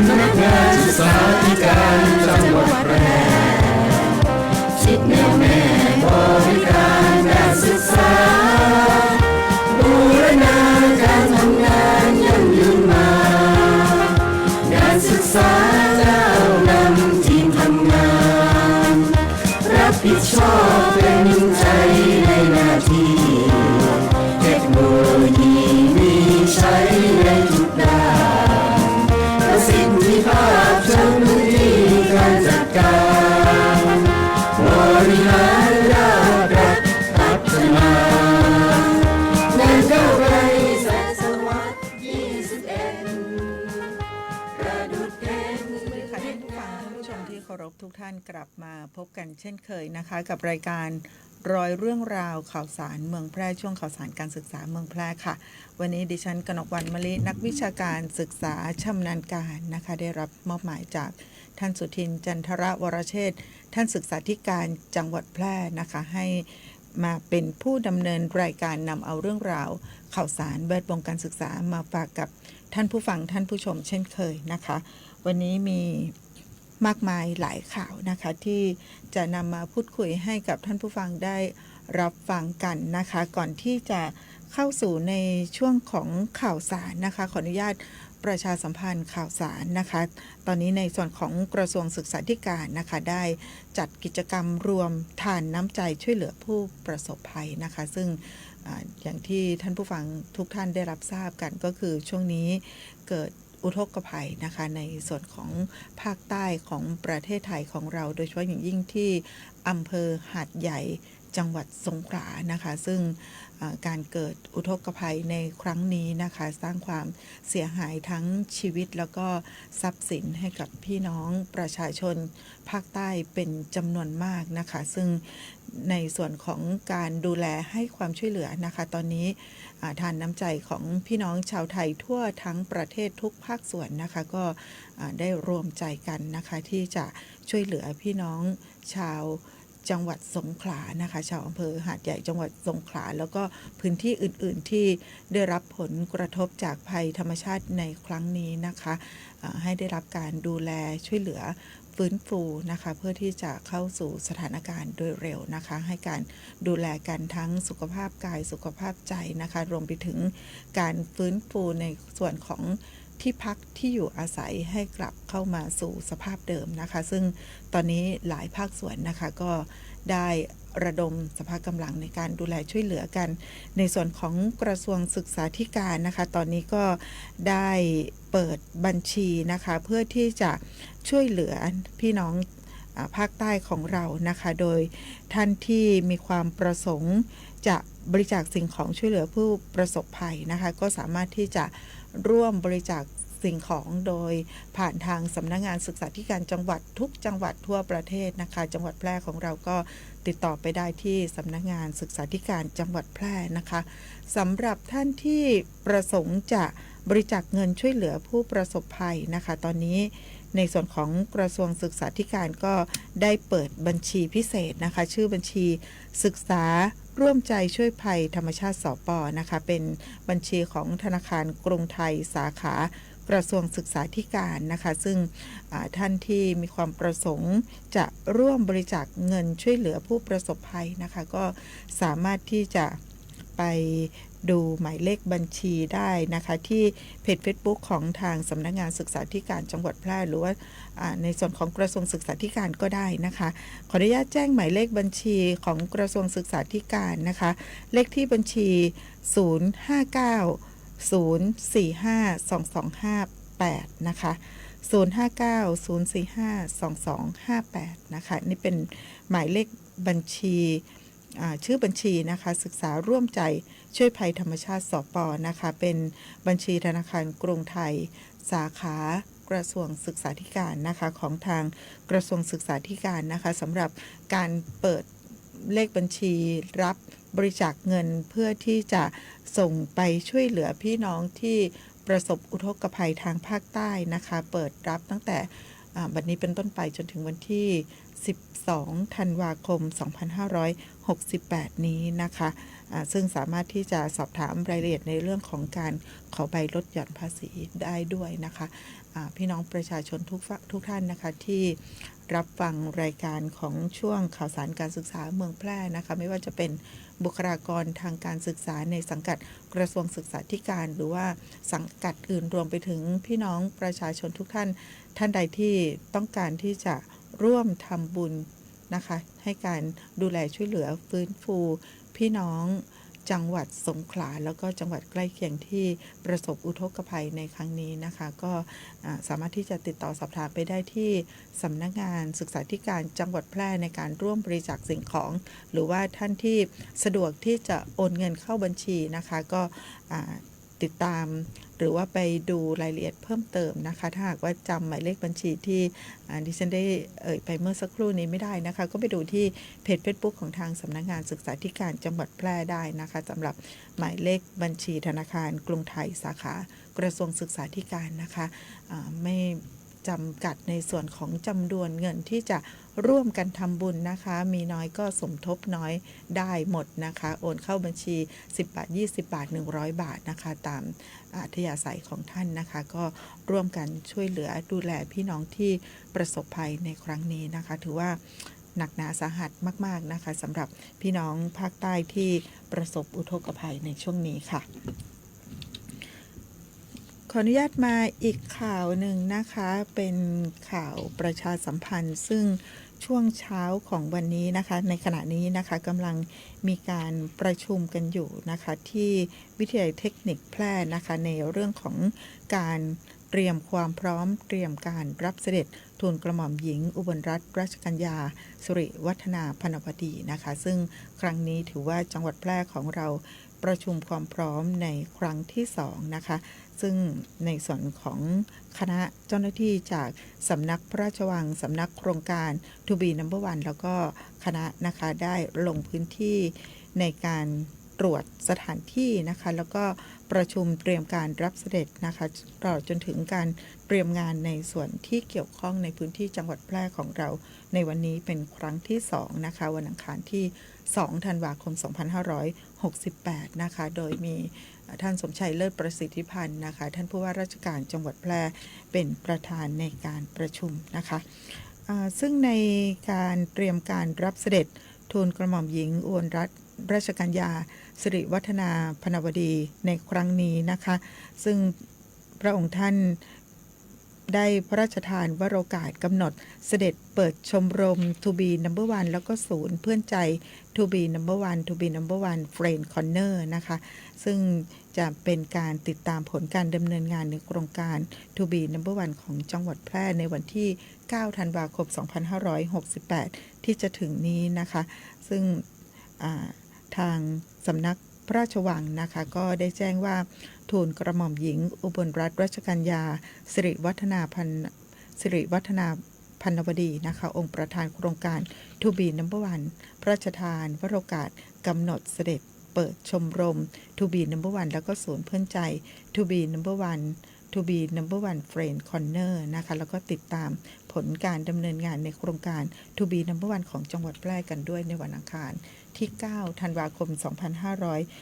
ำนักงานศึกษาธิการจังหวัดแพร่จิตแน่วแน่บริการการศึกษาบูรณาการทำงานยั่งยืนมาการศึกษาก้าวนำทีมทำงานรับผิดชอบเป็นใจในหน้าที่เทคโนโลยีมีใช้ในทุกด้านประสิทธิภาพจนพื้นที่การจัดการบริหารราชรัฐพัฒนางานก้าวไกลแสงสวัสดิ์21ประดุจเด่นค่ะท่านผู้ฟังท่านผู้ชมที่เคารพทุกท่านกลับมาพบกันเช่นเคยนะคะกับรายการรอยเรื่องราวข่าวสารเมืองแพร่ช่วงข่าวสารการศึกษาเมืองแพร่ค่ะวันนี้ดิฉันกนกวรรณมะลินักวิชาการศึกษาชำนาญการนะคะได้รับมอบหมายจากท่านสุทินจันทรวรเชษฐ์ท่านศึกษาธิการจังหวัดแพร่นะคะให้มาเป็นผู้ดำเนินรายการนำเอาเรื่องราวข่าวสารแวดวงการศึกษามาฝากกับท่านผู้ฟังท่านผู้ชมเช่นเคยนะคะวันนี้มีมากมายหลายข่าวนะคะที่จะนำมาพูดคุยให้กับท่านผู้ฟังได้รับฟังกันนะคะก่อนที่จะเข้าสู่ในช่วงของข่าวสารนะคะขออนุญาตประชาสัมพันธ์ข่าวสารนะคะตอนนี้ในส่วนของกระทรวงศึกษาธิการนะคะได้จัดกิจกรรมรวมทานน้ำใจช่วยเหลือผู้ประสบภัยนะคะซึ่งอย่างที่ท่านผู้ฟังทุกท่านได้รับทราบกันก็คือช่วงนี้เกิดอุทกภัยนะคะในส่วนของภาคใต้ของประเทศไทยของเราโดยเฉพาะอย่างยิ่งที่อำเภอหาดใหญ่จังหวัดสงขลานะคะซึ่งการเกิดอุทกภัยในครั้งนี้นะคะสร้างความเสียหายทั้งชีวิตแล้วก็ทรัพย์สินให้กับพี่น้องประชาชนภาคใต้เป็นจำนวนมากนะคะซึ่งในส่วนของการดูแลให้ความช่วยเหลือนะคะตอนนี้ทานน้ำใจของพี่น้องชาวไทยทั่วทั้งประเทศทุกภาคส่วนนะคะก็ได้รวมใจกันนะคะที่จะช่วยเหลือพี่น้องชาวจังหวัดสงขลานะคะชาวอำเภอหาดใหญ่จังหวัดสงขลาแล้วก็พื้นที่อื่นๆที่ได้รับผลกระทบจากภัยธรรมชาติในครั้งนี้นะคะให้ได้รับการดูแลช่วยเหลือฟื้นฟูนะคะเพื่อที่จะเข้าสู่สถานการณ์โดยเร็วนะคะให้การดูแลกันทั้งสุขภาพกายสุขภาพใจนะคะรวมไปถึงการฟื้นฟูในส่วนของที่พักที่อยู่อาศัยให้กลับเข้ามาสู่สภาพเดิมนะคะซึ่งตอนนี้หลายภาคส่วนนะคะก็ได้ระดมสภาพกำลังในการดูแลช่วยเหลือกันในส่วนของกระทรวงศึกษาธิการนะคะตอนนี้ก็ได้เปิดบัญชีนะคะเพื่อที่จะช่วยเหลือพี่น้องภาคใต้ของเรานะคะโดยท่านที่มีความประสงค์จะบริจาคสิ่งของช่วยเหลือผู้ประสบภัยนะคะก็สามารถที่จะร่วมบริจาคสิ่งของโดยผ่านทางสำนักงานศึกษาธิการจังหวัดทุกจังหวัดทั่วประเทศนะคะจังหวัดแพร่ของเราก็ติดต่อไปได้ที่สำนักงานศึกษาธิการจังหวัดแพร่นะคะสำหรับท่านที่ประสงค์จะบริจาคเงินช่วยเหลือผู้ประสบภัยนะคะตอนนี้ในส่วนของกระทรวงศึกษาธิการก็ได้เปิดบัญชีพิเศษนะคะชื่อบัญชีศึกษาร่วมใจช่วยภัยธรรมชาติสป.นะคะเป็นบัญชีของธนาคารกรุงไทยสาขากระทรวงศึกษาธิการนะคะซึ่งท่านที่มีความประสงค์จะร่วมบริจาคเงินช่วยเหลือผู้ประสบภัยนะคะก็สามารถที่จะไปดูหมายเลขบัญชีได้นะคะที่เพจ Facebook ของทางสำนักงานศึกษาธิการจังหวัดแพร่หรือว่าในส่วนของกระทรวงศึกษาธิการก็ได้นะคะขออนุญาตแจ้งหมายเลขบัญชีของกระทรวงศึกษาธิการนะคะเลขที่บัญชี059-045-2258นะคะ059-045-2258นะคะนี่เป็นหมายเลขบัญชีชื่อบัญชีนะคะศึกษาร่วมใจช่วยภัยธรรมชาติสป.นะคะเป็นบัญชีธนาคารกรุงไทยสาขากระทรวงศึกษาธิการนะคะของทางกระทรวงศึกษาธิการนะคะสำหรับการเปิดเลขบัญชีรับบริจาคเงินเพื่อที่จะส่งไปช่วยเหลือพี่น้องที่ประสบอุทกภัยทางภาคใต้นะคะเปิดรับตั้งแต่บัดนี้เป็นต้นไปจนถึงวันที่12 ธันวาคม 2568 นี้นะคะ ซึ่งสามารถที่จะสอบถามรายละเอียดในเรื่องของการขอใบลดหย่อนภาษีได้ด้วยนะคะพี่น้องประชาชนทุกท่านนะคะที่รับฟังรายการของช่วงข่าวสารการศึกษาเมืองแพร่นะคะไม่ว่าจะเป็นบุคลากรทางการศึกษาในสังกัดกระทรวงศึกษาธิการหรือว่าสังกัดอื่นรวมไปถึงพี่น้องประชาชนทุกท่านใดที่ต้องการที่จะร่วมทำบุญนะคะให้การดูแลช่วยเหลือฟื้นฟูพี่น้องจังหวัดสงขลาแล้วก็จังหวัดใกล้เคียงที่ประสบอุทกภัยในครั้งนี้นะคะก็สามารถที่จะติดต่อสอบถามไปได้ที่สำนักงานศึกษาธิการจังหวัดแพร่ในการร่วมบริจาคสิ่งของหรือว่าท่านที่สะดวกที่จะโอนเงินเข้าบัญชีนะคะก็ติดตามหรือว่าไปดูรายละเอียดเพิ่มเติมนะคะถ้าหากว่าจำหมายเลขบัญชีที่ดิฉันได้ไปเมื่อสักครู่นี้ไม่ได้นะคะก็ไปดูที่เพจ Facebook ของทางสำนักงานศึกษาธิการจังหวัดแพร่ได้นะคะสำหรับหมายเลขบัญชีธนาคารกรุงไทยสาขากระทรวงศึกษาธิการนะคะไม่จำกัดในส่วนของจำนวนเงินที่จะร่วมกันทำบุญนะคะมีน้อยก็สมทบน้อยได้หมดนะคะโอนเข้าบัญชี10 บาท 20 บาท 100 บาทนะคะตามอัธยาศัยของท่านนะคะก็ร่วมกันช่วยเหลือดูแลพี่น้องที่ประสบภัยในครั้งนี้นะคะถือว่าหนักหนาสาหัสมากๆนะคะสำหรับพี่น้องภาคใต้ที่ประสบอุทกภัยในช่วงนี้ค่ะขออนุญาตมาอีกข่าวหนึ่งนะคะเป็นข่าวประชาสัมพันธ์ซึ่งช่วงเช้าของวันนี้นะคะในขณะนี้นะคะกำลังมีการประชุมกันอยู่นะคะที่วิทยาลัยเทคนิคแพร่นะคะในเรื่องของการเตรียมความพร้อมเตรียมการรับเสด็จทูลกระหม่อมหญิงอุบลรัตนราชกัญญาสิริวัฒนาพนวดีนะคะซึ่งครั้งนี้ถือว่าจังหวัดแพร่ของเราประชุมความพร้อมในครั้งที่2นะคะซึ่งในส่วนของคณะเจ้าหน้าที่จากสำนักพระราชวังสำนักโครงการ To be number one แล้วก็คณะนะคะได้ลงพื้นที่ในการตรวจสถานที่นะคะแล้วก็ประชุมเตรียมการรับเสด็จนะคะตลอดจนถึงการเตรียมงานในส่วนที่เกี่ยวข้องในพื้นที่จังหวัดแพร่ของเราในวันนี้เป็นครั้งที่2นะคะวันอังคารที่2 ธันวาคม 2568นะคะโดยมีท่านสมชัยเลิศประสิทธิพันธ์นะคะท่านผู้ว่าราชการจังหวัดแพร่เป็นประธานในการประชุมนะคะซึ่งในการเตรียมการรับเสด็จทูลกระหม่อมหญิงอุบลรัตนราชกัญญาสิริวัฒนาพนวดีในครั้งนี้นะคะซึ่งพระองค์ท่านได้พระราชทานวโรกาสกำหนดเสด็จเปิดชมรม To be number one แล้วก็ศูนย์เพื่อนใจ To be number one To be number one Friend Corner นะคะซึ่งจะเป็นการติดตามผลการดำเนินงานในโครงการ To be number one ของจังหวัดแพร่ในวันที่9 ธันวาคม 2568 ที่จะถึงนี้นะคะซึ่งทางสำนักพระราชวังนะคะก็ได้แจ้งว่าทูลกระหม่อมหญิงอุบลรัตนราชกัญญาสิริวัฒนาพนวดีนะคะองค์ประธานโครงการ To be number one พระราชทานวโรกาสกำหนดเสด็จเปิดชมรม To be number one แล้วก็ศูนย์เพื่อนใจ To be number one Friend Corner นะคะแล้วก็ติดตามผลการดำเนินงานในโครงการ To be number one ของจังหวัดแพร่กันด้วยในวันอังคารที่9 ธันวาคม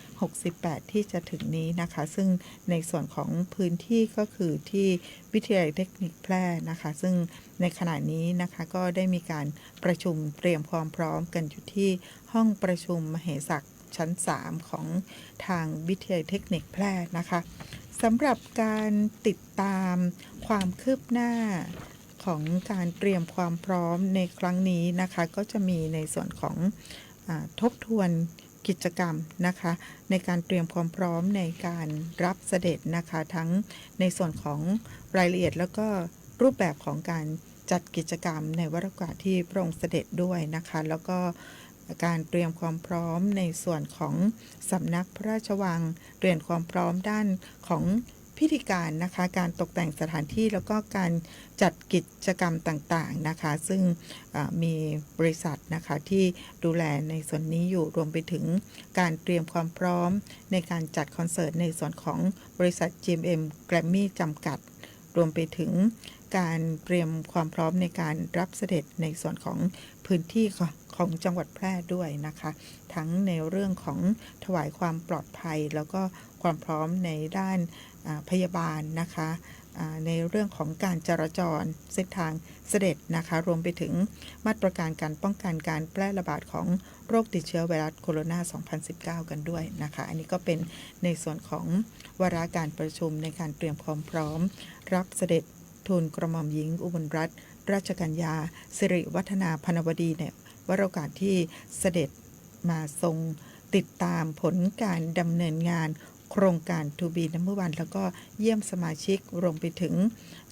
2568 ที่จะถึงนี้นะคะซึ่งในส่วนของพื้นที่ก็คือที่วิทยาลัยเทคนิคแพร่นะคะซึ่งในขณะนี้นะคะก็ได้มีการประชุมเตรียมความพร้อมกันอยู่ที่ห้องประชุมมเหศักดิ์ชั้น3ของทางวิทยาลัยเทคนิคแพร่นะคะสำหรับการติดตามความคืบหน้าของการเตรียมความพร้อมในครั้งนี้นะคะก็จะมีในส่วนของทบทวนกิจกรรมนะคะในการเตรียมความพร้อมในการรับเสด็จนะคะทั้งในส่วนของรายละเอียดแล้วก็รูปแบบของการจัดกิจกรรมในวาระโอกาสที่พระองค์เสด็จด้วยนะคะแล้วก็การเตรียมความพร้อมในส่วนของสำนักพระราชวังเตรียมความพร้อมด้านของพิธีการนะคะการตกแต่งสถานที่แล้วก็การจัดกิจกรรมต่างๆนะคะซึ่งมีบริษัทนะคะที่ดูแลในส่วนนี้อยู่รวมไปถึงการเตรียมความพร้อมในการจัดคอนเสิร์ตในส่วนของบริษัท GMM Grammy จำกัดรวมไปถึงการเตรียมความพร้อมในการรับเสด็จในส่วนของพื้นที่ ของจังหวัดแพร่ด้วยนะคะทั้งในเรื่องของถวายความปลอดภัยแล้วก็ความพร้อมในด้านพยาบาลนะคะในเรื่องของการจราจรเส้นทางเสด็จนะคะรวมไปถึงมาตรการการป้องกันการแพร่ระบาดของโรคติดเชื้อไวรัสโคโรนา 2019 กันด้วยนะคะอันนี้ก็เป็นในส่วนของวาระการประชุมในการเตรียมความพร้อมรับเสด็จทูลกระหม่อมหญิงอุบลรัตนราชกัญญาสิริวัฒนาพนวดีในวโอกาสที่เสด็จมาทรงติดตามผลการดำเนินงานโครงการ To Be Number One แล้วก็เยี่ยมสมาชิกรวมไปถึง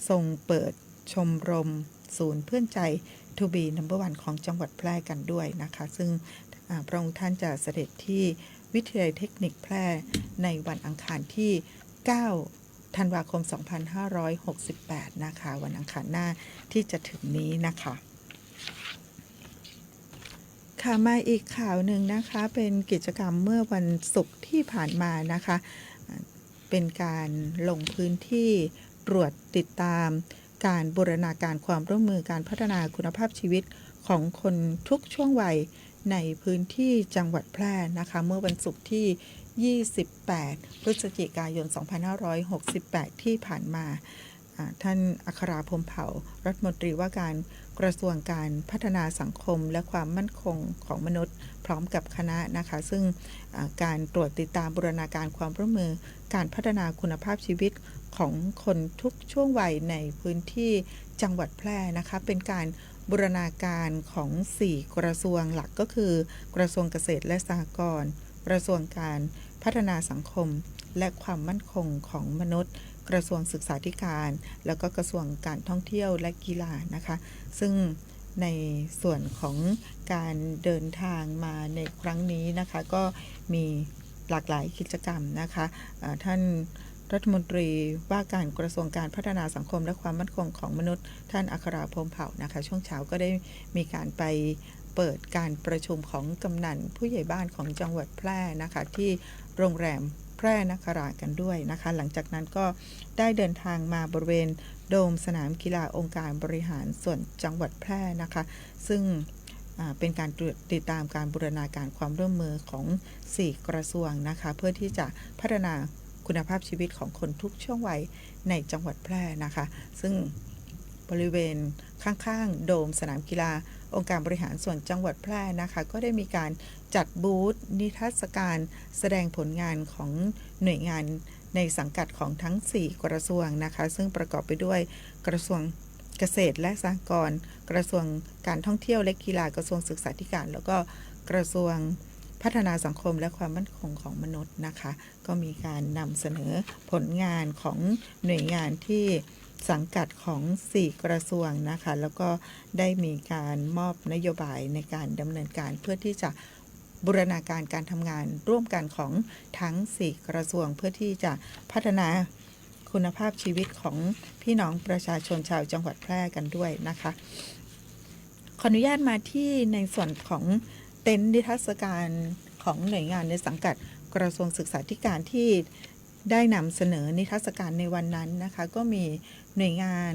ทรงเปิดชมรมศูนย์เพื่อนใจ To Be Number One ของจังหวัดแพร่กันด้วยนะคะซึ่งพระองค์ท่านจะเสด็จที่วิทยาลัยเทคนิคแพร่ในวันอังคารที่ 9 ธันวาคม 2568 นะคะวันอังคารหน้าที่จะถึงนี้นะคะค่ะมาอีกข่าวหนึ่งนะคะเป็นกิจกรรมเมื่อวันศุกร์ที่ผ่านมานะคะเป็นการลงพื้นที่ตรวจติดตามการบูรณาการความร่วมมือการพัฒนาคุณภาพชีวิตของคนทุกช่วงวัยในพื้นที่จังหวัดแพร่นะคะเมื่อวันศุกร์ที่ 28 พฤศจิกายน 2568 ที่ผ่านมาท่านอัคราพรหมเผ่ารัฐมนตรีว่าการกระทรวงการพัฒนาสังคมและความมั่นคงของมนุษย์พร้อมกับคณะนะคะซึ่งการตรวจติดตามบูรณาการความร่วมมือการพัฒนาคุณภาพชีวิตของคนทุกช่วงวัยในพื้นที่จังหวัดแพร่นะคะเป็นการบูรณาการของ 4 กระทรวงหลักก็คือกระทรวงเกษตรและสหกรณ์กระทรวงการพัฒนาสังคมและความมั่นคงของมนุษย์กระทรวงศึกษาธิการแล้วก็กระทรวงการท่องเที่ยวและกีฬานะคะซึ่งในส่วนของการเดินทางมาในครั้งนี้นะคะก็มีหลากหลายกิจกรรมนะคะท่านรัฐมนตรีว่าการกระทรวงการพัฒนาสังคมและความมั่นคงของมนุษย์ท่านอัคราพรหมเผ่านะคะช่วงเช้าก็ได้มีการไปเปิดการประชุมของกำนันผู้ใหญ่บ้านของจังหวัดแพร่นะคะที่โรงแรมแพร่นครากันด้วยนะคะหลังจากนั้นก็ได้เดินทางมาบริเวณโดมสนามกีฬาองค์การบริหารส่วนจังหวัดแพร่นะคะซึ่งเป็นการติดตามการบูรณาการความร่วมมือของ 4 กระทรวงนะคะเพื่อที่จะพัฒนาคุณภาพชีวิตของคนทุกช่วงวัยในจังหวัดแพร่นะคะซึ่งบริเวณข้างๆโดมสนามกีฬาองค์การบริหารส่วนจังหวัดแพร่นะคะก็ได้มีการจัดบูธนิทรรศการแสดงผลงานของหน่วยงานในสังกัดของทั้ง 4 กระทรวงนะคะซึ่งประกอบไปด้วยกระทรวงเกษตรและสหกรณ์กระทรวงการท่องเที่ยวและกีฬากระทรวงศึกษาธิการแล้วก็กระทรวงพัฒนาสังคมและความมั่นคงของมนุษย์นะคะก็มีการนำเสนอผลงานของหน่วยงานที่สังกัดของ 4 กระทรวงนะคะแล้วก็ได้มีการมอบนโยบายในการดำเนินการเพื่อที่จะบูรณาการการทำงานร่วมกันของทั้ง 4 กระทรวงเพื่อที่จะพัฒนาคุณภาพชีวิตของพี่น้องประชาชนชาวจังหวัดแพร่กันด้วยนะคะขออนุญาตมาที่ในส่วนของเต็นท์นิทรรศการของหน่วยงานในสังกัดกระทรวงศึกษาธิการที่ได้นำเสนอนิทรรศการในวันนั้นนะคะก็มีหน่วยงาน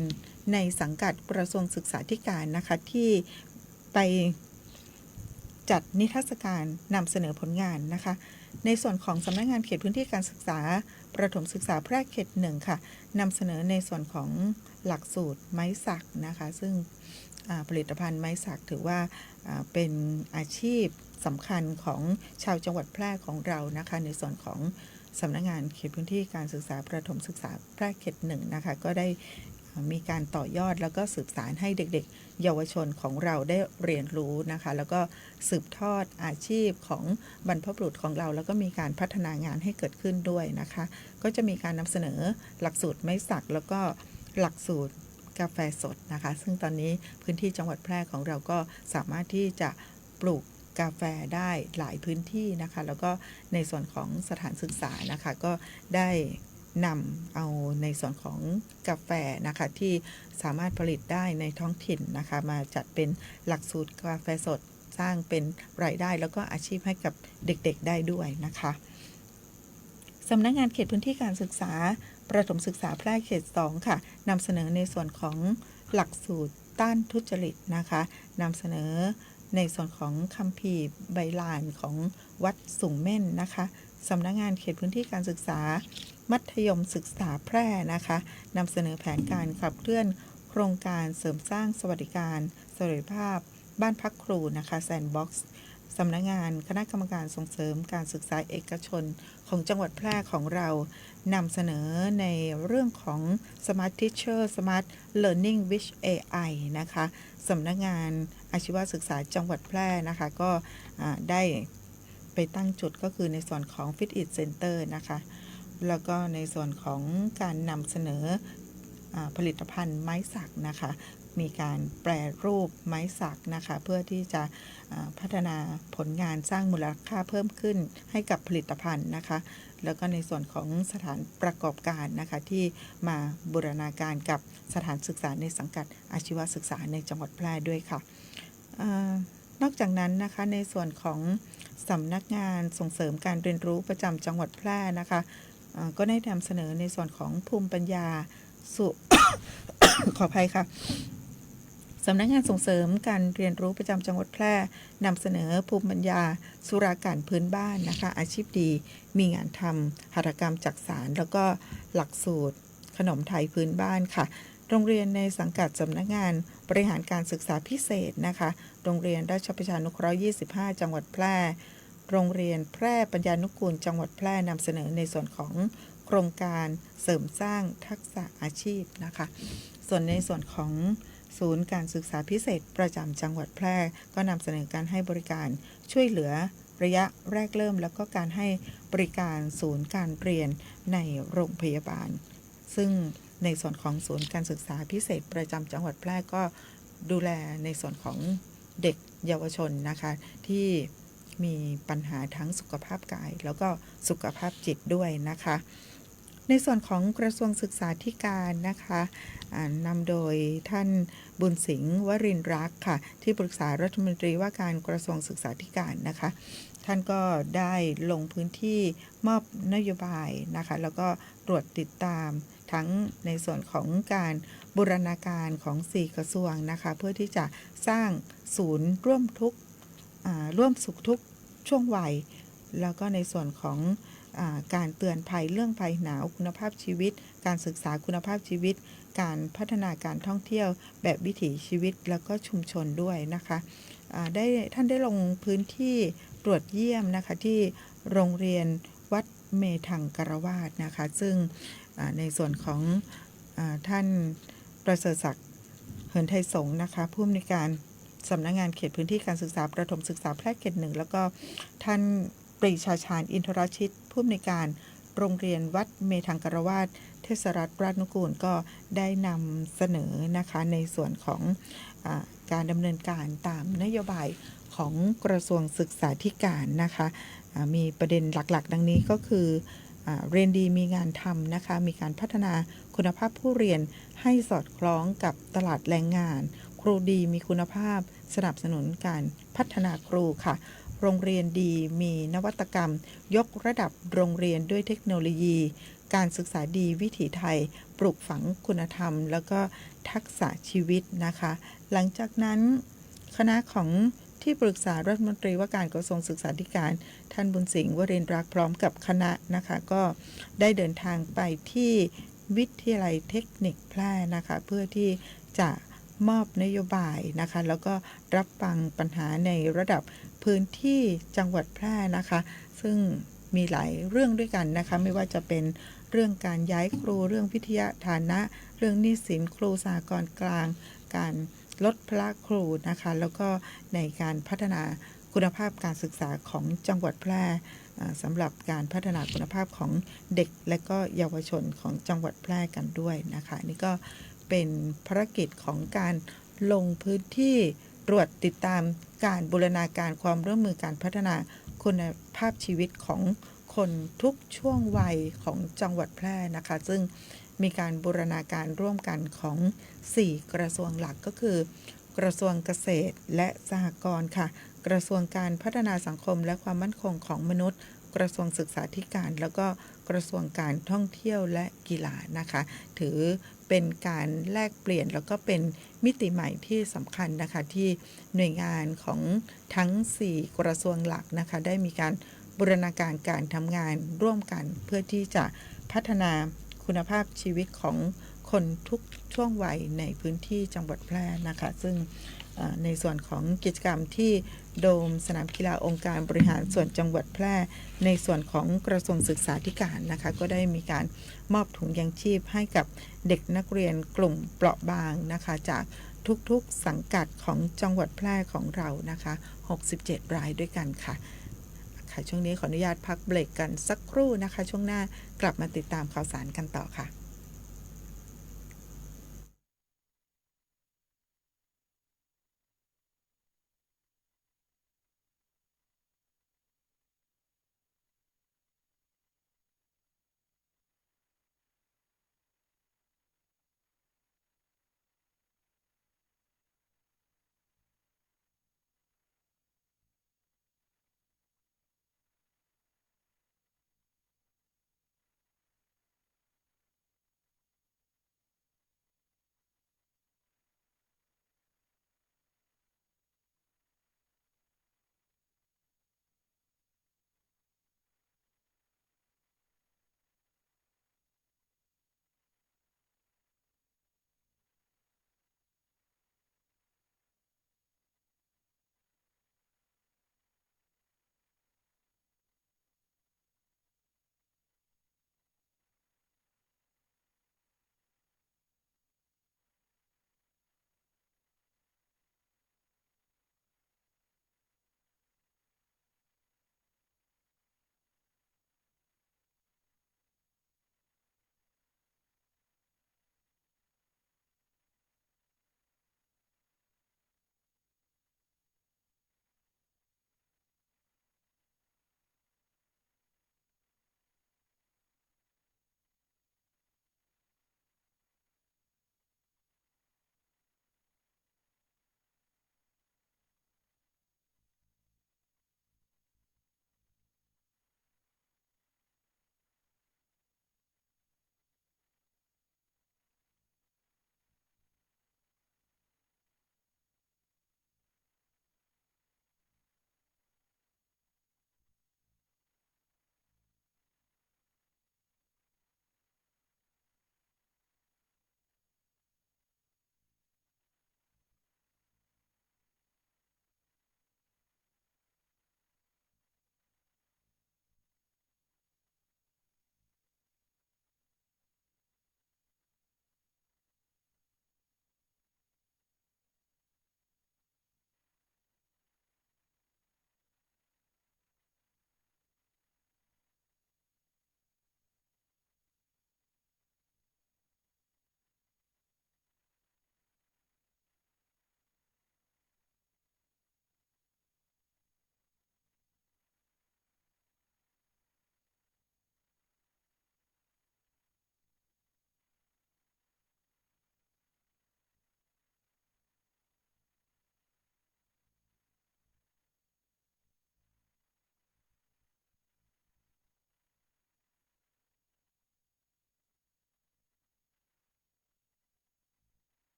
ในสังกัดกระทรวงศึกษาธิการนะคะที่ไปจัดนิทรรศการนำเสนอผลงานนะคะในส่วนของสำนักงานเขตพื้นที่การศึกษาประถมศึกษาแพร่เขต 1ค่ะนำเสนอในส่วนของหลักสูตรไม้สักนะคะซึ่งผลิตภัณฑ์ไม้สักถือว่าเป็นอาชีพสำคัญของชาวจังหวัดแพร่ของเรานะคะในส่วนของสำนักงานเขตพื้นที่การศึกษาประถมศึกษาแพร่เขต 1นะคะก็ได้มีการต่อยอดแล้วก็สืบสานให้เด็กๆเยาวชนของเราได้เรียนรู้นะคะแล้วก็สืบทอดอาชีพของบรรพบุรุษของเราแล้วก็มีการพัฒนางานให้เกิดขึ้นด้วยนะคะก็จะมีการนำเสนอหลักสูตรไม้สักแล้วก็หลักสูตรกาแฟสดนะคะซึ่งตอนนี้พื้นที่จังหวัดแพร่ของเราก็สามารถที่จะปลูกกาแฟได้หลายพื้นที่นะคะแล้วก็ในส่วนของสถานศึกษานะคะก็ได้นำเอาในส่วนของกาแฟนะคะที่สามารถผลิตได้ในท้องถิ่นนะคะมาจัดเป็นหลักสูตรกาแฟสดสร้างเป็นรายได้แล้วก็อาชีพให้กับเด็กๆได้ด้วยนะคะสำนักงานเขตพื้นที่การศึกษาประถมศึกษาแพร่เขต 2ค่ะนำเสนอในส่วนของหลักสูตรต้านทุจริตนะคะนำเสนอ ในส่วนของคัมภีร์ใบลานของวัดสูงเม่นนะคะสำนักงานเขตพื้นที่การศึกษามัธยมศึกษาแพร่นะคะนำเสนอแผนการขับเคลื่อนโครงการเสริมสร้างสวัสดิการสวัสดิภาพบ้านพักครูนะคะแซนด์บ็อกซ์สำนักงานคณะกรรมการส่งเสริมการศึกษาเอกชนของจังหวัดแพร่ของเรานำเสนอในเรื่องของ Smart Teacher Smart Learning with AI นะคะสำนักงานอาชีวศึกษาจังหวัดแพร่นะคะก็ได้ไปตั้งจุดก็คือในส่วนของ Fit It Center นะคะแล้วก็ในส่วนของการนำเสนอผลิตภัณฑ์ไม้สักนะคะมีการแปรรูปไม้สักนะคะเพื่อที่จะพัฒนาผลงานสร้างมูลค่าเพิ่มขึ้นให้กับผลิตภัณฑ์นะคะแล้วก็ในส่วนของสถานประกอบการนะคะที่มาบูรณาการกับสถานศึกษาในสังกัดอาชีวศึกษาในจังหวัดแพร่ด้วยค่ะนอกจากนั้นนะคะในส่วนของสำนักงานส่งเสริมการเรียนรู้ประจำจังหวัดแพร่นะคะก็ได้นำเสนอในส่วนของภูมิปัญญาสุ ขออภัยค่ะสำนักงานส่งเสริมการเรียนรู้ประจำจังหวัดแพร่นำเสนอภูมิปัญญาสุราการพื้นบ้านนะคะอาชีพดีมีงานทำหัตถกรรมจักสานแล้วก็หลักสูตรขนมไทยพื้นบ้านค่ะโรงเรียนในสังกัดสำนักงานบริหารการศึกษาพิเศษนะคะโรงเรียนราชประชานุเคราะห์25จังหวัดแพร่โรงเรียนแพร่ปัญญานุกูลจังหวัดแพร่นำเสนอในส่วนของโครงการเสริมสร้างทักษะอาชีพนะคะส่วนในส่วนของศูนย์การศึกษาพิเศษประจำจังหวัดแพร่ก็นำเสนอการให้บริการช่วยเหลือระยะแรกเริ่มแล้วก็การให้บริการศูนย์การเรียนในโรงพยาบาลซึ่งในส่วนของศูนย์การศึกษาพิเศษประจำจังหวัดแพร่ก็ดูแลในส่วนของเด็กเยาวชนนะคะที่มีปัญหาทั้งสุขภาพกายแล้วก็สุขภาพจิตด้วยนะคะในส่วนของกระทรวงศึกษาธิการนะคะนำโดยท่านบุญสิงห์วรินทร์รักษ์ค่ะที่ปรึกษารัฐมนตรีว่าการกระทรวงศึกษาธิการนะคะท่านก็ได้ลงพื้นที่มอบนโยบายนะคะแล้วก็ตรวจติดตามทั้งในส่วนของการบูรณาการของ4กระทรวงนะคะเพื่อที่จะสร้างศูนย์ร่วมสุขทุกช่วงวัยแล้วก็ในส่วนของการเตือนภัยเรื่องภัยหนาวคุณภาพชีวิตการศึกษาคุณภาพชีวิตการพัฒนาการท่องเที่ยวแบบวิถีชีวิตแล้วก็ชุมชนด้วยนะคะท่านได้ลงพื้นที่ตรวจเยี่ยมนะคะที่โรงเรียนวัดเมธังกรวาสนะคะซึ่งในส่วนของท่านประเสริฐศักดิ์เหินไทยสงฆ์นะคะผู้อำนวยการสำนักงานเขตพื้นที่การศึกษาประถมศึกษาแพร่เขต 1แล้วก็ท่านปรีชาชาญอินทรชิตผู้อำนวยการโรงเรียนวัดเมธังกรวาสเทศรัฐราชนุกูลก็ได้นำเสนอนะคะในส่วนของการดำเนินการตามนโยบายของกระทรวงศึกษาธิการนะคะมีประเด็นหลักๆดังนี้ก็คือเรียนดีมีงานทำนะคะมีการพัฒนาคุณภาพผู้เรียนให้สอดคล้องกับตลาดแรงงานครูดีมีคุณภาพสนับสนุนการพัฒนาครูค่ะโรงเรียนดีมีนวัตกรรมยกระดับโรงเรียนด้วยเทคโนโลยีการศึกษาดีวิถีไทยปลูกฝังคุณธรรมแล้วก็ทักษะชีวิตนะคะหลังจากนั้นคณะของที่ปรึกษารัฐมนตรีว่าการกระทรวงศึกษาธิการท่านบุญสิงห์วรินทร์รักษ์พร้อมกับคณะนะคะก็ได้เดินทางไปที่วิทยาลัยเทคนิคแพร่นะคะเพื่อที่จะมอบนโยบายนะคะแล้วก็รับฟังปัญหาในระดับพื้นที่จังหวัดแพร่นะคะซึ่งมีหลายเรื่องด้วยกันนะคะไม่ว่าจะเป็นเรื่องการย้ายครูเรื่องวิทยาฐานะเรื่องหนี้สินครูสหกรณ์กลางการลดพละครูนะคะแล้วก็ในการพัฒนาคุณภาพการศึกษาของจังหวัดแพร่สำหรับการพัฒนาคุณภาพของเด็กและก็เยาวชนของจังหวัดแพร่กันด้วยนะคะนี่ก็เป็นภารกิจของการลงพื้นที่ตรวจติดตามการบูรณาการความร่วมมือการพัฒนาคุณภาพชีวิตของคนทุกช่วงวัยของจังหวัดแพร่นะคะซึ่งมีการบูรณาการร่วมกันของ4กระทรวงหลักก็คือกระทรวงเกษตรและสหกรณ์ค่ะกระทรวงการพัฒนาสังคมและความมั่นคงของมนุษย์กระทรวงศึกษาธิการแล้วก็ กระทรวงการท่องเที่ยวและกีฬานะคะถือเป็นการแลกเปลี่ยนแล้วก็เป็นมิติใหม่ที่สำคัญนะคะที่หน่วยงานของทั้ง4กระทรวงหลักนะคะได้มีการบูรณาการการทำงานร่วมกันเพื่อที่จะพัฒนาคุณภาพชีวิตของคนทุกช่วงวัยในพื้นที่จังหวัดแพร่นะคะซึ่งในส่วนของกิจกรรมที่โดมสนามกีฬาองค์การบริหารส่วนจังหวัดแพร่ในส่วนของกระทรวงศึกษาธิการนะคะก็ได้มีการมอบถุงยังชีพให้กับเด็กนักเรียนกลุ่มเปราะบางนะคะจากทุกๆสังกัดของจังหวัดแพร่ของเรานะคะ67 รายด้วยกันค่ะช่วงนี้ขออนุญาตพักเบรกกันสักครู่นะคะช่วงหน้ากลับมาติดตามข่าวสารกันต่อค่ะ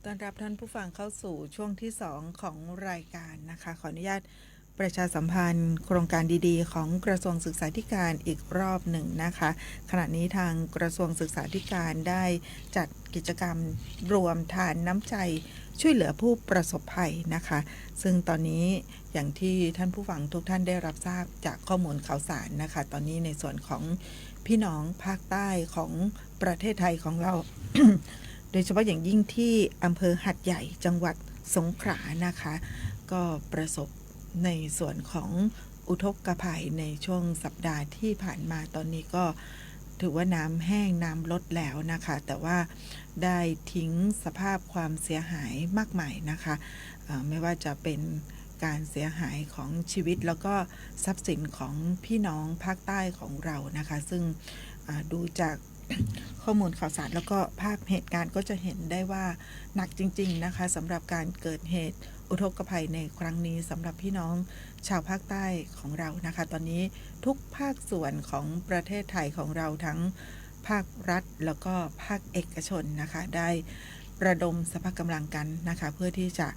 ต้อนรับท่านผู้ฟังเข้าสู่ช่วงที่2ของรายการนะคะขออนุญาตประชาสัมพันธ์โครงการดีๆของกระทรวงศึกษาธิการอีกรอบหนึ่งนะคะขณะนี้ทางกระทรวงศึกษาธิการได้จัดกิจกรรมรวมทานน้ำใจช่วยเหลือผู้ประสบภัยนะคะซึ่งตอนนี้อย่างที่ท่านผู้ฟังทุกท่านได้รับทราบจากข้อมูลข่าวสารนะคะตอนนี้ในส่วนของพี่น้องภาคใต้ของประเทศไทยของเรา โดยเฉพาะอย่างยิ่งที่อำเภอหัดใหญ่จังหวัดสงขลานะคะก็ประสบในส่วนของอุทกภัยในช่วงสัปดาห์ที่ผ่านมาตอนนี้ก็ถือว่าน้ำแห้งน้ำลดแล้วนะคะแต่ว่าได้ทิ้งสภาพความเสียหายมากมายนะคะไม่ว่าจะเป็นการเสียหายของชีวิตแล้วก็ทรัพย์สินของพี่น้องภาคใต้ของเรานะคะซึ่งดูจากข้อมูลข่าวสารแล้วก็ภาพเหตุการณ์ก็จะเห็นได้ว่าหนักจริงๆนะคะสำหรับการเกิดเหตุอุทกภัยในครั้งนี้สำหรับพี่น้องชาวภาคใต้ของเรานะคะตอนนี้ทุกภาคส่วนของประเทศไทยของเราทั้งภาครัฐแล้วก็ภาคเอกชนนะคะได้ระดมสรรพกำลังกันนะคะเพื่อที่จะ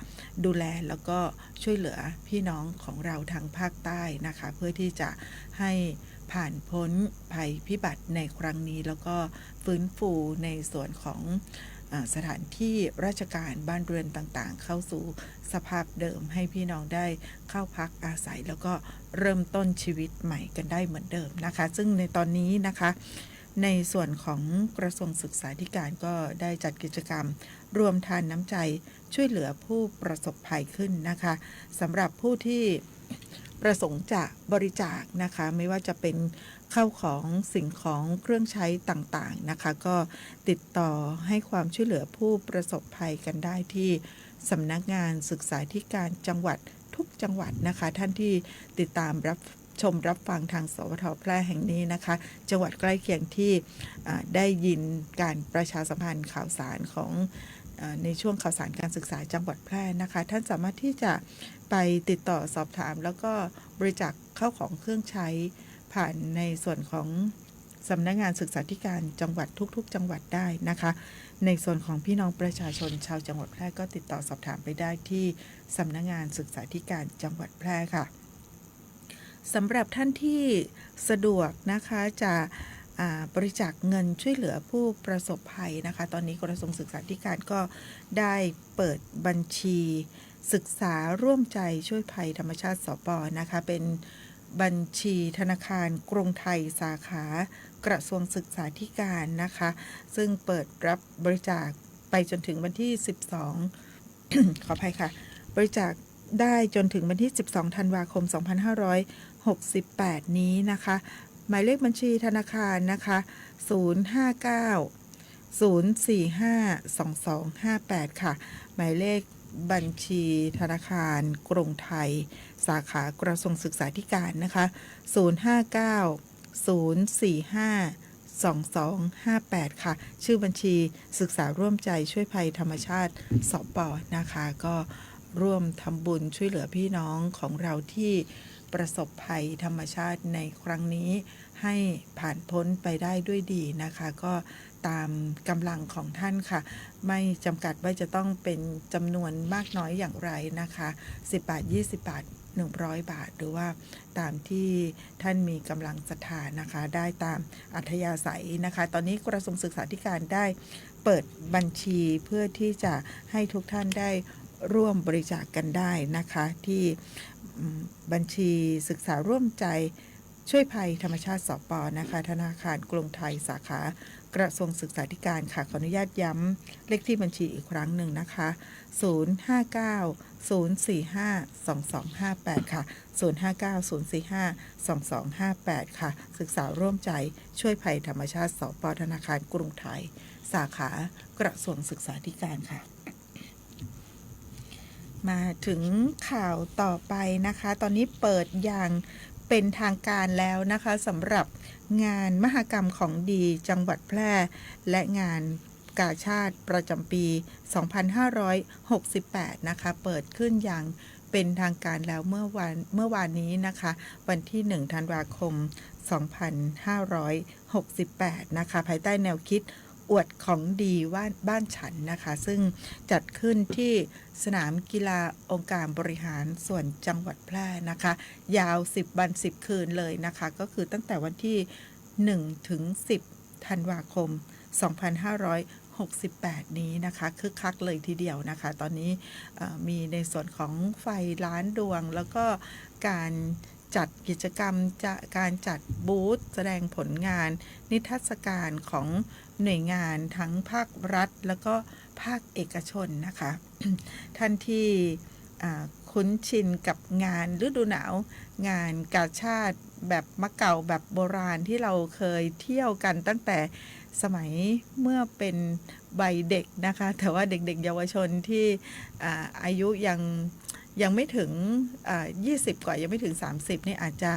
ดูแลแล้วก็ช่วยเหลือพี่น้องของเราทางภาคใต้นะคะเพื่อที่จะให้ผ่านพ้นภัยพิบัติในครั้งนี้แล้วก็ฟื้นฟูในส่วนของสถานที่ราชการบ้านเรือนต่างๆเข้าสู่สภาพเดิมให้พี่น้องได้เข้าพักอาศัยแล้วก็เริ่มต้นชีวิตใหม่กันได้เหมือนเดิมนะคะซึ่งในตอนนี้นะคะในส่วนของกระทรวงศึกษาธิการก็ได้จัดกิจกรรมรวมทานน้ำใจช่วยเหลือผู้ประสบภัยขึ้นนะคะสำหรับผู้ที่ประสงค์จะบริจาคนะคะไม่ว่าจะเป็นข้าวของสิ่งของเครื่องใช้ต่างๆนะคะก็ติดต่อให้ความช่วยเหลือผู้ประสบภัยกันได้ที่สำนักงานศึกษาธิการจังหวัดทุกจังหวัดนะคะท่านที่ติดตามรับชมรับฟังทางสวทแพร่แห่งนี้นะคะจังหวัดใกล้เคียงที่ได้ยินการประชาสัมพันธ์ข่าวสารของในช่วงข่าวสารการศึกษาจังหวัดแพร่นะคะท่านสามารถที่จะไปติดต่อสอบถามแล้วก็บริจาคข้าวของเครื่องใช้ผ่านในส่วนของสำนักงานศึกษาธิการจังหวัดทุกๆจังหวัดได้นะคะในส่วนของพี่น้องประชาชนชาวจังหวัดแพร่ก็ติดต่อสอบถามไปได้ที่สำนักงานศึกษาธิการจังหวัดแพร่ค่ะสำหรับท่านที่สะดวกนะคะจะบริจาคเงินช่วยเหลือผู้ประสบภัยนะคะตอนนี้กระทรวงศึกษาธิการก็ได้เปิดบัญชีศึกษาร่วมใจช่วยภัยธรรมชาติสป.นะคะเป็นบัญชีธนาคารกรุงไทยสาขากระทรวงศึกษาธิการนะคะซึ่งเปิดรับบริจาคไปจนถึงวันที่12 ขออภัยค่ะบริจาคได้จนถึงวันที่12ธันวาคม2568นี้นะคะหมายเลขบัญชีธนาคารนะคะ059-045-2258ค่ะหมายเลขบัญชีธนาคารกรุงไทยสาขากระทรวงศึกษาธิการนะคะ059-045-2258ค่ะชื่อบัญชีศึกษาร่วมใจช่วยภัยธรรมชาติสป.นะคะก็ร่วมทำบุญช่วยเหลือพี่น้องของเราที่ประสบภัยธรรมชาติในครั้งนี้ให้ผ่านพ้นไปได้ด้วยดีนะคะก็ตามกำลังของท่านค่ะไม่จำกัดว่าจะต้องเป็นจำนวนมากน้อยอย่างไรนะคะ10 บาท 20 บาท 100 บาทหรือว่าตามที่ท่านมีกำลังศรัทธานะคะได้ตามอัธยาศัยนะคะตอนนี้กระทรวงศึกษาธิการได้เปิดบัญชีเพื่อที่จะให้ทุกท่านได้ร่วมบริจาคกันได้นะคะที่บัญชีศึกษาร่วมใจช่วยภัยธรรมชาติสป.นะคะธนาคารกรุงไทยสาขากระทรวงศึกษาธิการค่ะขออนุญาตย้ำเลขที่บัญชีอีกครั้งหนึ่งนะคะ059-045-2258ค่ะ059-045-2258ค่ะศึกษาร่วมใจช่วยภัยธรรมชาติสป.ธนาคารกรุงไทยสาขากระทรวงศึกษาธิการค่ะมาถึงข่าวต่อไปนะคะตอนนี้เปิดอย่างเป็นทางการแล้วนะคะสำหรับงานมหกรรมของดีจังหวัดแพร่และงานกาชาติประจำปี 2568 นะคะเปิดขึ้นอย่างเป็นทางการแล้วเมื่อวานนี้นะคะวันที่ 1 ธันวาคม 2568 นะคะภายใต้แนวคิด อวดของดีบ้านฉันนะคะซึ่งจัดขึ้นที่สนามกีฬาองค์การบริหารส่วนจังหวัดแพร่นะคะยาว10 วัน10 คืนเลยนะคะก็คือตั้งแต่วันที่1 ถึง 10 ธันวาคม 2568 นี้นะคะคึกคักเลยทีเดียวนะคะตอนนี้มีในส่วนของไฟล้านดวงแล้วก็การจัดกิจกรรมการจัดบูธแสดงผลงานนิทรรศการของหน่วยงานทั้งภาครัฐแล้วก็ภาคเอกชนนะคะ ท่านที่คุ้นชินกับงานฤดูหนาวงานกาชาดแบบมะเก่าแบบโบราณที่เราเคยเที่ยวกันตั้งแต่สมัยเมื่อเป็นใบเด็กนะคะแต่ว่าเด็กๆเยาวชนที่อายุยังไม่ถึง20 กว่ายังไม่ถึง30นี่อาจจะ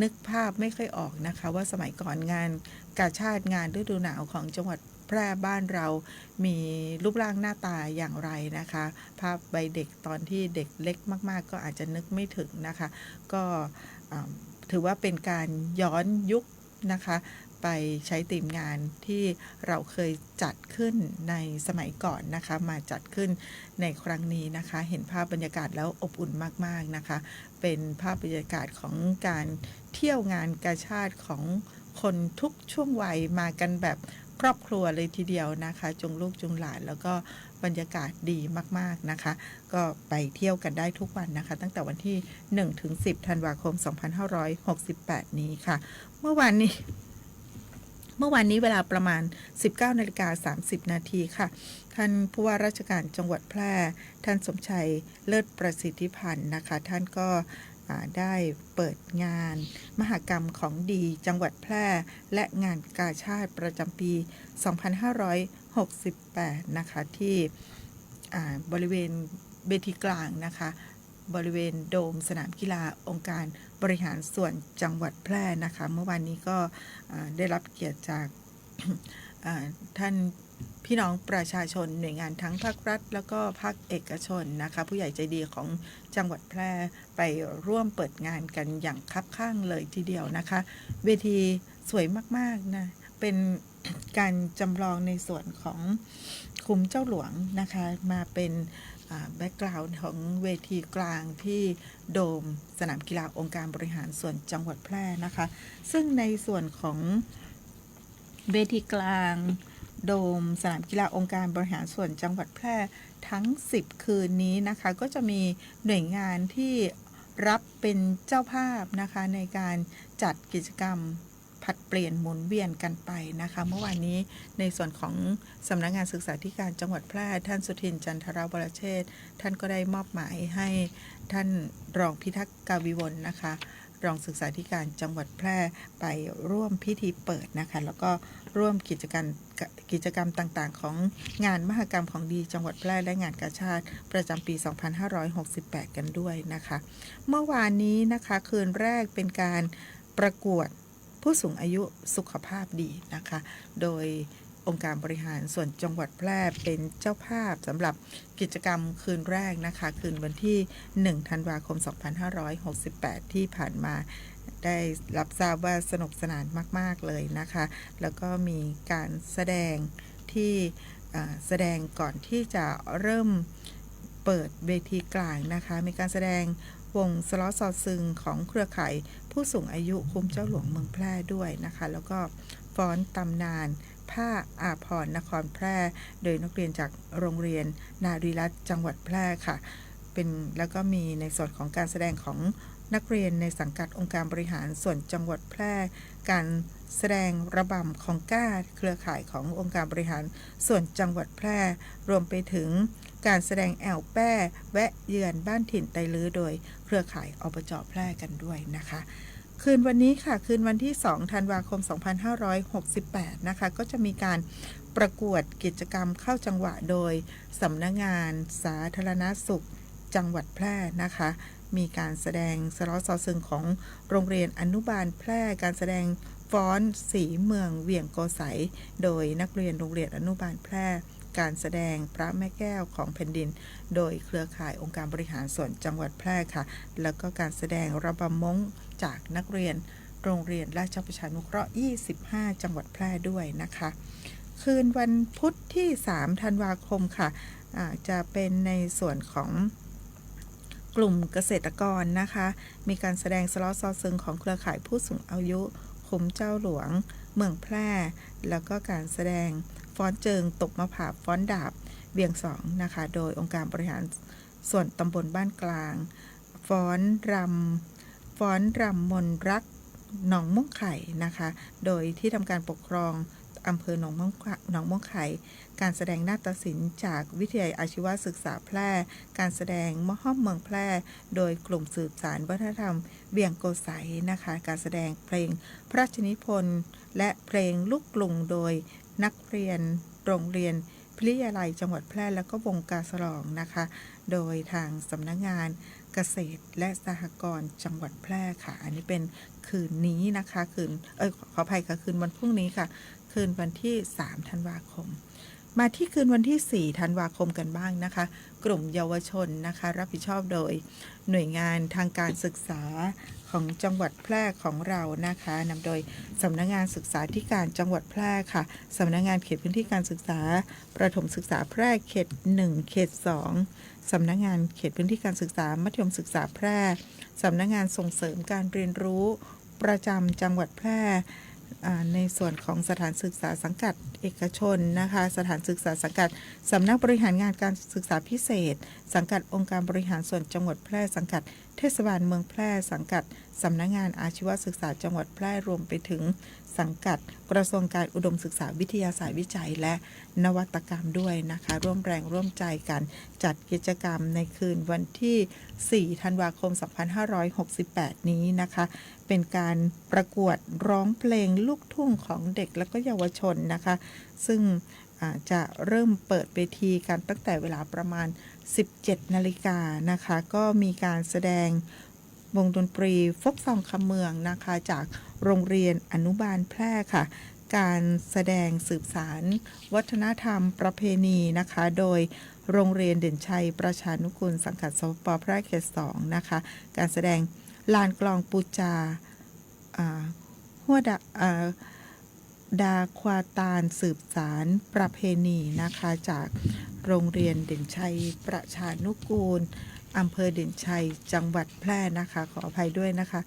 นึกภาพไม่ค่อยออกนะคะว่าสมัยก่อนงานกาชาดงานฤดูหนาวของจังหวัดแพร่บ้านเรามีรูปร่างหน้าตาอย่างไรนะคะภาพใบเด็กตอนที่เด็กเล็กมากๆก็อาจจะนึกไม่ถึงนะคะก็ถือว่าเป็นการย้อนยุคนะคะไปใช้ธีมงานที่เราเคยจัดขึ้นในสมัยก่อนนะคะมาจัดขึ้นในครั้งนี้นะคะเห็นภาพบรรยากาศแล้วอบอุ่นมากๆนะคะเป็นภาพบรรยากาศของการเที่ยวงานกาชาดของคนทุกช่วงวัยมากันแบบครอบครัวเลยทีเดียวนะคะจุงลูกจุงหลานแล้วก็บรรยากาศดีมากๆนะคะก็ไปเที่ยวกันได้ทุกวันนะคะตั้งแต่วันที่1 ถึง 10 ธันวาคม 2568 นี้ค่ะเมื่อวานนี้เวลาประมาณ 19:30 นาทีค่ะท่านผู้ว่าราชการจังหวัดแพร่ท่านสมชัยเลิศประสิทธิพันธ์นะคะท่านก็ได้เปิดงานมหกรรมของดีจังหวัดแพร่และงานกาชาดประจำปี 2568 นะคะที่บริเวณเวทีกลางนะคะบริเวณโดมสนามกีฬาองค์การบริหารส่วนจังหวัดแพร่นะคะเมื่อวานนี้ก็ได้รับเกียรติจาก ท่านพี่น้องประชาชนหน่วยงานทั้งภาครัฐแล้วก็ภาคเอกชนนะคะผู้ใหญ่ใจดีของจังหวัดแพร่ไปร่วมเปิดงานกันอย่างคับข้างเลยทีเดียวนะคะเวทีสวยมากๆนะเป็นการจำลองในส่วนของคุ้มเจ้าหลวงนะคะมาเป็นแบ็กกราวด์ของเวทีกลางที่โดมสนามกีฬาองค์การบริหารส่วนจังหวัดแพร่นะคะซึ่งในส่วนของเวทีกลางโดมสนามกีฬาองค์การบริหารส่วนจังหวัดแพร่ทั้ง10 คืนนี้นะคะก็จะมีหน่วยงานที่รับเป็นเจ้าภาพนะคะในการจัดกิจกรรมผลัดเปลี่ยนหมุนเวียนกันไปนะคะเมื่อวานนี้ในส่วนของสำนักงานศึกษาธิการจังหวัดแพร่ท่านสุทินจันทรวรเชษฐ์ท่านก็ได้มอบหมายให้ท่านรองพิทักษ์กาวิวลนะคะรองศึกษาธิการจังหวัดแพร่ไปร่วมพิธีเปิดนะคะแล้วก็ร่วมกิจกรรมต่างๆของงานมหกรรมของดีจังหวัดแพร่และงานกาชาดประจำปี 2568 กันด้วยนะคะเมื่อวานนี้นะคะคืนแรกเป็นการประกวดผู้สูงอายุสุขภาพดีนะคะโดยองค์การบริหารส่วนจังหวัดแพร่เป็นเจ้าภาพสำหรับกิจกรรมคืนแรกนะคะคืนวันที่1 ธันวาคม 2568 ที่ผ่านมาได้รับทราบว่าสนุกสนานมากๆเลยนะคะแล้วก็มีการแสดงที่แสดงก่อนที่จะเริ่มเปิดเวทีกลางนะคะมีการแสดงวงสล้อซอซึงของเครือข่ายผู้สูงอายุคุ้มเจ้าหลวงเมืองแพร่ด้วยนะคะแล้วก็ฟ้อนตำนานผ้าอาภรณ์นครแพร่โดยนักเรียนจากโรงเรียนนารีรัตน์จังหวัดแพร่ค่ะแล้วก็มีในส่วนของการแสดงของนักเรียนในสังกัดองค์การบริหารส่วนจังหวัดแพร่การแสดงระบำของก้าเครือข่ายขององค์การบริหารส่วนจังหวัดแพร่รวมไปถึงการแสดงแอวแป้แวะเยือนบ้านถิ่นไตลื้อโดยเครือข่ายอบจ.แพร่กันด้วยนะคะคืนวันนี้ค่ะคืนวันที่2 ธันวาคม 2568 นะคะก็จะมีการประกวดกิจกรรมเข้าจังหวะโดยสำนักงานสาธารณสุขจังหวัดแพร่นะคะมีการแสดงสล้อซอซึงของโรงเรียนอนุบาลแพร่การแสดงฟ้อนสีเมืองเวียงโกสัยโดยนักเรียนโรงเรียนอนุบาลแพร่การแสดงพระแม่แก้วของแผ่นดินโดยเครือข่ายองค์การบริหารส่วนจังหวัดแพร่ค่ะแล้วก็การแสดงระบำม้งจากนักเรียนโรงเรียนราชประชานุเคราะห์ 25 จังหวัดแพร่ด้วยนะคะ คืนวันพุธที่3ธันวาคมค่ะจะเป็นในส่วนของกลุ่มเกษตรกรนะคะมีการแสดงสล้อซอซึงของเครือข่ายผู้สูงอายุคุ้มเจ้าหลวงเมืองแพร่แล้วก็การแสดงฟ้อนเจิงตบมะผาบฟ้อนดาบเวียงสองนะคะโดยองค์การบริหารส่วนตำบลบ้านกลางฟ้อนรำมนรักหนองม่วงไข่นะคะโดยที่ทำการปกครองอำเภอหนองม่วงไข่การแสดงนาฏศิลป์จากวิทยาลัยอาชีวศึกษาแพร่การแสดงมะฮ่อมเมืองแพร่โดยกลุ่มสืบสานวัฒนธรรมเวียงโกไสนะคะการแสดงเพลงพระราชนิพนธ์และเพลงลูกกรุงโดยนักเรียนโรงเรียนพิทยาลัยจังหวัดแพร่แล้วก็วงกาสลองนะคะโดยทางสำนักงานเกษตรและสหกรณ์จังหวัดแพร่ค่ะอันนี้เป็นคืนนี้นะคะขออภัยค่ะคืนวันพรุ่งนี้ค่ะคืนวันที่3ธันวาคมมาที่คืนวันที่4ธันวาคมกันบ้างนะคะกลุ่มเยาวชนนะคะรับผิดชอบโดยหน่วยงานทางการศึกษาของจังหวัดแพร่ของเรานะคะนำโดยสำนักงานศึกษาธิการจังหวัดแพร่ค่ะสำนักงานเขตพื้นที่การศึกษาประถมศึกษาแพร่เขต1เขต2สำนักงานเขตพื้นที่การศึกษามัธยมศึกษาแพร่สำนักงานส่งเสริมการเรียนรู้ประจำจังหวัดแพร่ในส่วนของสถานศึกษาสังกัดเอกชนนะคะสถานศึกษาสังกัดสำนักบริหารงานการศึกษาพิเศษสังกัดองค์การบริหารส่วนจังหวัดแพร่สังกัดเทศบาลเมืองแพร่สังกัดสำนักงานอาชีวศึกษาจังหวัดแพร่รวมไปถึงสังกัดกระทรวงการอุดมศึกษาวิทยาศาสตร์วิจัยและนวัตกรรมด้วยนะคะร่วมแรงร่วมใจกันจัดกิจกรรมในคืนวันที่4ธันวาคม2568นี้นะคะเป็นการประกวดร้องเพลงลูกทุ่งของเด็กและก็เยาวชนนะคะซึ่งจะเริ่มเปิดเวทีกันตั้งแต่เวลาประมาณ 17 นาฬิกานะคะก็มีการแสดงวงดนตรีโฟกซองคำเมืองนะคะจากโรงเรียนอนุบาลแพร่ค่ะการแสดงสืบสานวัฒนธรรมประเพณีนะคะโดยโรงเรียนเด่นชัยประชานุกูลสังกัดสปป.แพร่เขต2นะคะการแสดงลานกลองปูจาหัวดาควาตาลสืบสารประเพณีนะคะจากโรงเรียนเด่นชัยประชานุกูลอำเภอเด่นชัยจังหวัดแพร่นะคะขออภัยด้วยนะคะ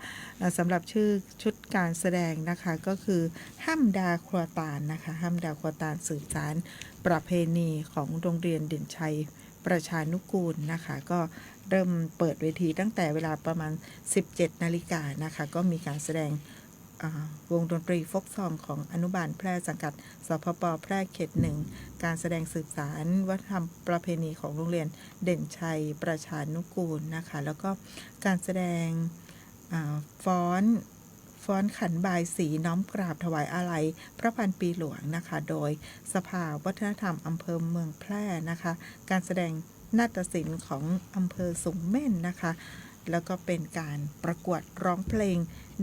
สำหรับชื่อชุดการแสดงนะคะก็คือห้ำดาควาตาลนะคะห้ำดาควาตาลสืบสารประเพณีของโรงเรียนเด่นชัยประชานุกูลนะคะก็เริ่มเปิดเวทีตั้งแต่เวลาประมาณ 17 นาฬิกานะคะก็มีการแสดงวงดนตรีโฟกซองของอนุบาลแพร่สังกัดสพป.แพร่เขต1การแสดงสืบสารวัฒนธรรมประเพณีของโรงเรียนเด่นชัยประชานุกูลนะคะแล้วก็การแสดงฟ้อนขันบายสีน้อมกราบถวายอาลัยพระพันปีหลวงนะคะโดยสภาวัฒนธรรมอำเภอเมืองแพร่นะคะการแสดงนาฏศิลป์ของอำเภอสูงเม่นนะคะแล้วก็เป็นการประกวดร้องเพลง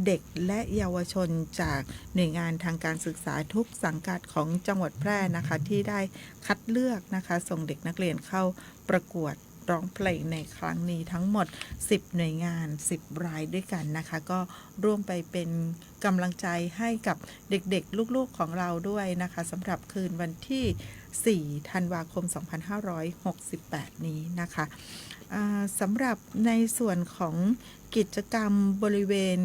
เด็กและเยาวชนจากหน่วยงานทางการศึกษาทุกสังกัดของจังหวัดแพร่นะคะที่ได้คัดเลือกนะคะส่งเด็กนักเรียนเข้าประกวดร้องเพลงในครั้งนี้ทั้งหมด10หน่วยงาน10รายด้วยกันนะคะก็ร่วมไปเป็นกำลังใจให้กับเด็กๆลูกๆของเราด้วยนะคะสำหรับคืนวันที่4ธันวาคม2568นี้นะคะสำหรับในส่วนของกิจกรรมบริเวณ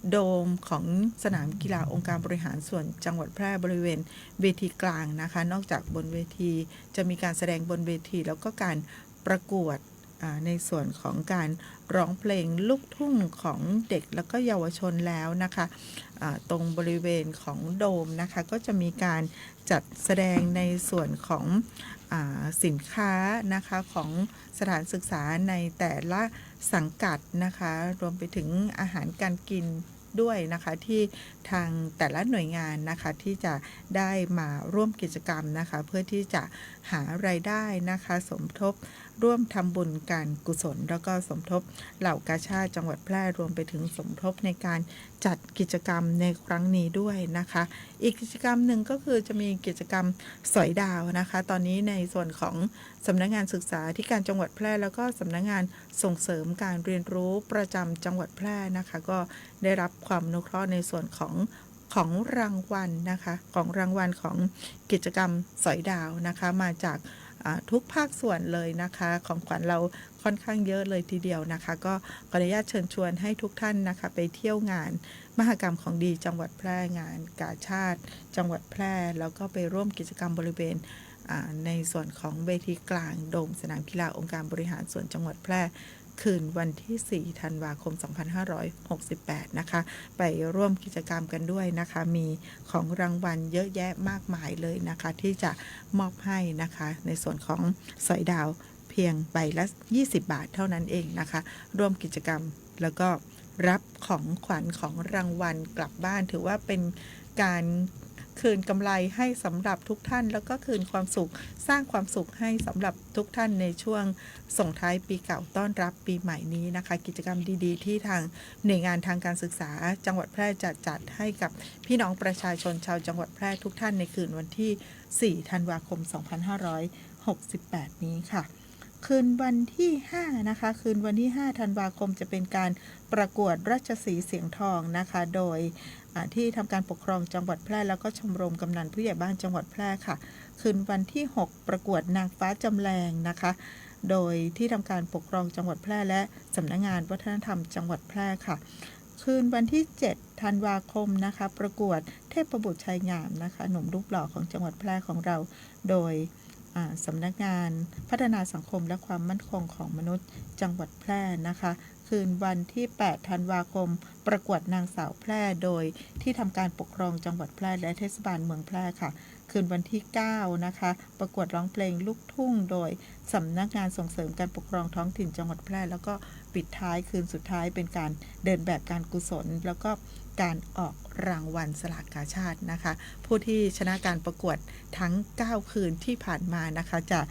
โดมของสนามกีฬาองค์การบริหารส่วนจังหวัดแพร่บริเวณเวทีกลางนะคะนอกจากบนเวทีจะมีการแสดงบนเวทีแล้วก็การประกวดในส่วนของการร้องเพลงลูกทุ่งของเด็กแล้วก็เยาวชนแล้วนะคะตรงบริเวณของโดมนะคะก็จะมีการจัดแสดงในส่วนของสินค้านะคะของสถานศึกษาในแต่ละสังกัดนะคะรวมไปถึงอาหารการกินด้วยนะคะที่ทางแต่ละหน่วยงานนะคะที่จะได้มาร่วมกิจกรรมนะคะเพื่อที่จะหารายได้นะคะสมทบร่วมทำบุญการกุศลแล้วก็สมทบเหล่ากาชาดจังหวัดแพร่รวมไปถึงสมทบในการจัดกิจกรรมในครั้งนี้ด้วยนะคะอีกกิจกรรมหนึ่งก็คือจะมีกิจกรรมสอยดาวนะคะตอนนี้ในส่วนของสำนักงานศึกษาธิการจังหวัดแพร่แล้วก็สำนักงานส่งเสริมการเรียนรู้ประจำจังหวัดแพร่นะคะก็ได้รับความอนุเคราะห์ในส่วนของ ของรางวัลนะคะของรางวัลของกิจกรรมสอยดาวนะคะมาจากทุกภาคส่วนเลยนะคะของขวัญเราค่อนข้างเยอะเลยทีเดียวนะคะก็ขออนุญาตเชิญชวนให้ทุกท่านนะคะไปเที่ยวงานมหกรรมของดีจังหวัดแพร่งานกาชาติจังหวัดแพร่แล้วก็ไปร่วมกิจกรรมบริเวณในส่วนของเวทีกลางโดมสนามกีฬาองค์การบริหารส่วนจังหวัดแพร่คืนวันที่ 4 ธันวาคม 2568 นะคะไปร่วมกิจกรรมกันด้วยนะคะมีของรางวัลเยอะแยะมากมายเลยนะคะที่จะมอบให้นะคะในส่วนของสอยดาวเพียงใบละ20 บาทเท่านั้นเองนะคะร่วมกิจกรรมแล้วก็รับของขวัญของรางวัลกลับบ้านถือว่าเป็นการคืนกำไรให้สำหรับทุกท่านแล้วก็คืนความสุขสร้างความสุขให้สำหรับทุกท่านในช่วงส่งท้ายปีเก่าต้อนรับปีใหม่นี้นะคะกิจกรรมดีๆที่ทางหน่วยงานทางการศึกษาจังหวัดแพร่จัดให้กับพี่น้องประชาชนชาวจังหวัดแพร่ทุกท่านในคืนวันที่ 4 ธันวาคม 2568 นี้ค่ะคืนวันที่5นะคะคืนวันที่ 5 ธันวาคมจะเป็นการประกวดราชสีห์เสียงทองนะคะโดยที่ทำการปกครองจังหวัดแพร่แล้วก็ชมรมกำนันผู้ใหญ่บ้านจังหวัดแพร่ค่ะคืนวันที่ 6 ประกวดนางฟ้าจำแรงนะคะโดยที่ทำการปกครองจังหวัดแพร่และสำนักงานวัฒนธรรมจังหวัดแพร่ค่ะคืนวันที่ 7 ธันวาคมนะคะประกวดเทพบุตรชัยงามนะคะหนุ่มรูปหล่อของจังหวัดแพร่ของเราโดยสำนักงานพัฒนาสังคมและความมั่นคงของมนุษย์จังหวัดแพร่นะคะคืนวันที่ 8 ธันวาคมประกวดนางสาวแพร่โดยที่ทำการปกครองจังหวัดแพร่และเทศบาลเมืองแพร่ค่ะคืนวันที่ 9 นะคะประกวดร้องเพลงลูกทุ่งโดยสำนักงานส่งเสริมการปกครองท้องถิ่นจังหวัดแพร่แล้วก็ปิดท้ายคืนสุดท้ายเป็นการเดินแบบการกุศลแล้วก็การออกรางวัลสลากกาชาตินะคะผู้ที่ชนะการประกวดทั้ง 9 คืนที่ผ่านมานะคะจะ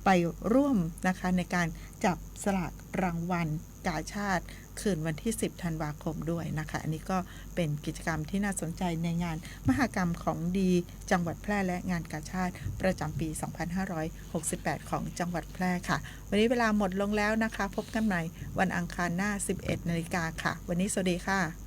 ไปร่วมนะคะในการจับสลากรางวัลกาชาติคืนวันที่ 10 ธันวาคมด้วยนะคะอันนี้ก็เป็นกิจกรรมที่น่าสนใจในงานมหกรรมของดีจังหวัดแพร่และงานกาชาติประจำปี 2568 ของจังหวัดแพร่ค่ะวันนี้เวลาหมดลงแล้วนะคะพบกันใหม่วันอังคารหน้า 11 นาฬิกาค่ะวันนี้สวัสดีค่ะ